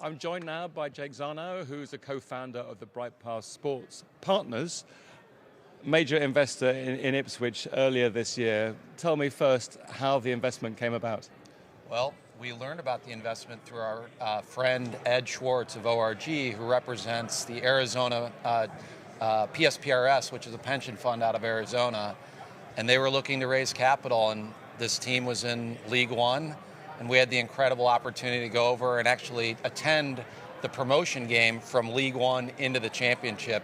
I'm joined now by John Zahnow, who's a co-founder of the Bright Path Sports Partners, major investor in Ipswich earlier this year. Tell me first how the investment came about. Well, we learned about the investment through our friend Ed Schwartz of ORG, who represents the Arizona PSPRS, which is a pension fund out of Arizona. And they were looking to raise capital, and this team was in League One. And we had the incredible opportunity to go over and actually attend the promotion game from League One into the championship.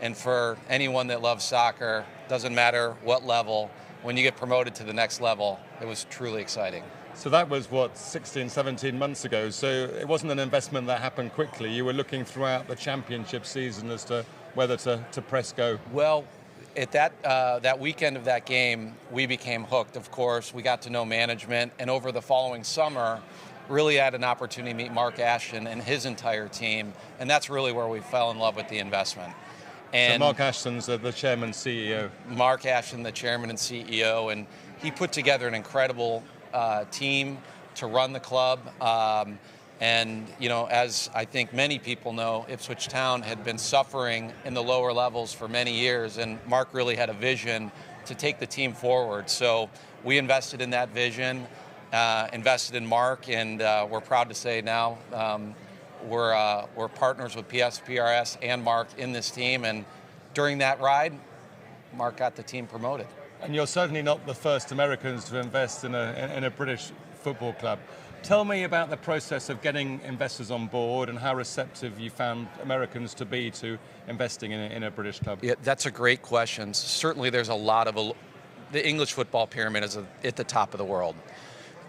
And for anyone that loves soccer, doesn't matter what level, when you get promoted to the next level, it was truly exciting. So that was, 16, 17 months ago. So it wasn't an investment that happened quickly. You were looking throughout the championship season as to whether to press go. Well, at that weekend of that game, we became hooked, of course. We got to know management, and over the following summer, really had an opportunity to meet Mark Ashton and his entire team, and that's really where we fell in love with the investment. And so Mark Ashton's the chairman, CEO. Mark Ashton, the chairman and CEO, and he put together an incredible team to run the club. And, you know, as I think many people know, Ipswich Town had been suffering in the lower levels for many years, and Mark really had a vision to take the team forward. So we invested in that vision, invested in Mark, and we're proud to say now we're partners with PSPRS and Mark in this team. And during that ride, Mark got the team promoted. And you're certainly not the first Americans to invest in a British football club. Tell me about the process of getting investors on board and how receptive you found Americans to be to investing in a British club. Yeah, that's a great question. Certainly there's a lot of, the English football pyramid is at the top of the world.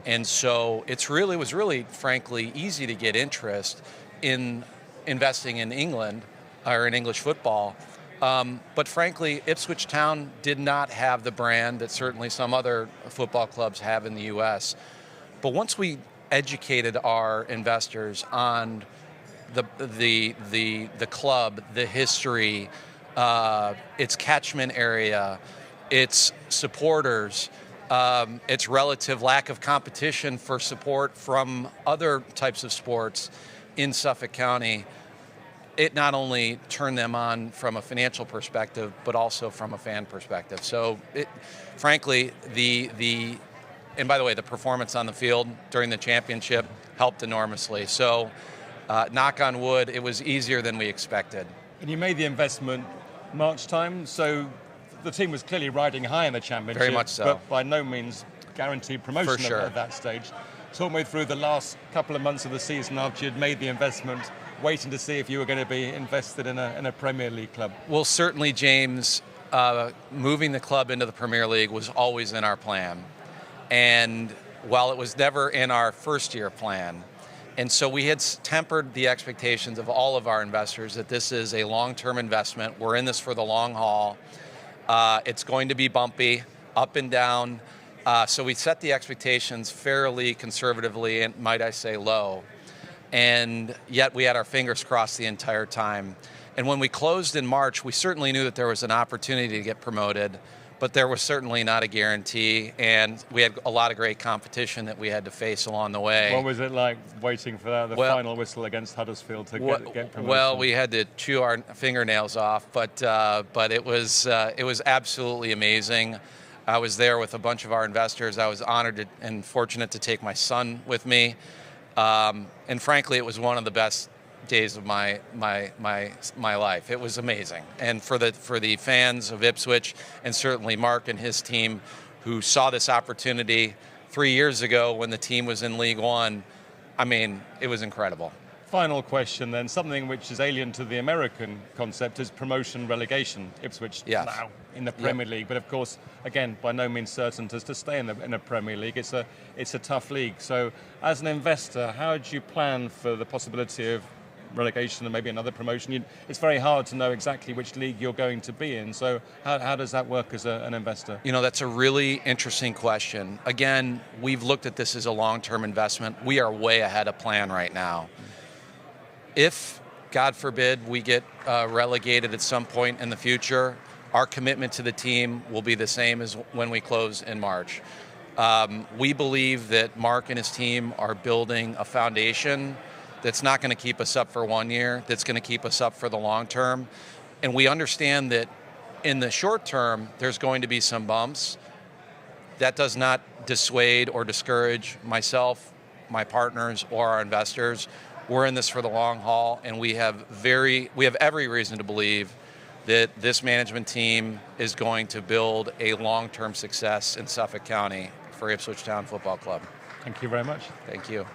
And so it was really, frankly, easy to get interest in investing in England or in English football. But frankly, Ipswich Town did not have the brand that certainly some other football clubs have in the U.S. But once we educated our investors on the club, the history, its catchment area, its supporters, its relative lack of competition for support from other types of sports in Suffolk County, it not only turned them on from a financial perspective, but also from a fan perspective. So, frankly, and by the way, the performance on the field during the championship helped enormously. So, knock on wood, it was easier than we expected. And you made the investment March time, so the team was clearly riding high in the championship. Very much so. But by no means guaranteed promotion For sure. At that stage. Talk me through the last couple of months of the season after you'd made the investment, waiting to see if you were going to be invested in a Premier League club. Well, certainly, James, moving the club into the Premier League was always in our plan. And while it was never in our first year plan, and so we had tempered the expectations of all of our investors that this is a long-term investment. We're in this for the long haul. It's going to be bumpy, up and down. So we set the expectations fairly conservatively, and might I say low. And yet we had our fingers crossed the entire time. And when we closed in March, we certainly knew that there was an opportunity to get promoted, but there was certainly not a guarantee, and we had a lot of great competition that we had to face along the way. What was it like waiting for the final whistle against Huddersfield to get promoted? Well, we had to chew our fingernails off, but it was absolutely amazing. I was there with a bunch of our investors. I was honored and fortunate to take my son with me, and frankly, it was one of the best days of my life. It was amazing. And for the fans of Ipswich, and certainly Mark and his team, who saw this opportunity 3 years ago when the team was in League One, I mean, it was incredible. Final question then, something which is alien to the American concept is promotion relegation. Ipswich now in the Premier League, but of course, again, by no means certain to stay in the Premier League. It's a tough league. So as an investor, how do you plan for the possibility of relegation and maybe another promotion? It's very hard to know exactly which league you're going to be in. So how does that work as an investor? You know, that's a really interesting question. Again, we've looked at this as a long-term investment. We are way ahead of plan right now. If, God forbid, we get relegated at some point in the future, our commitment to the team will be the same as when we close in March. We believe that Mark and his team are building a foundation that's not going to keep us up for 1 year, that's going to keep us up for the long term. And we understand that in the short term, there's going to be some bumps. That does not dissuade or discourage myself, my partners, or our investors. We're in this for the long haul, and we have every reason to believe that this management team is going to build a long-term success in Suffolk County for Ipswich Town Football Club. Thank you very much. Thank you.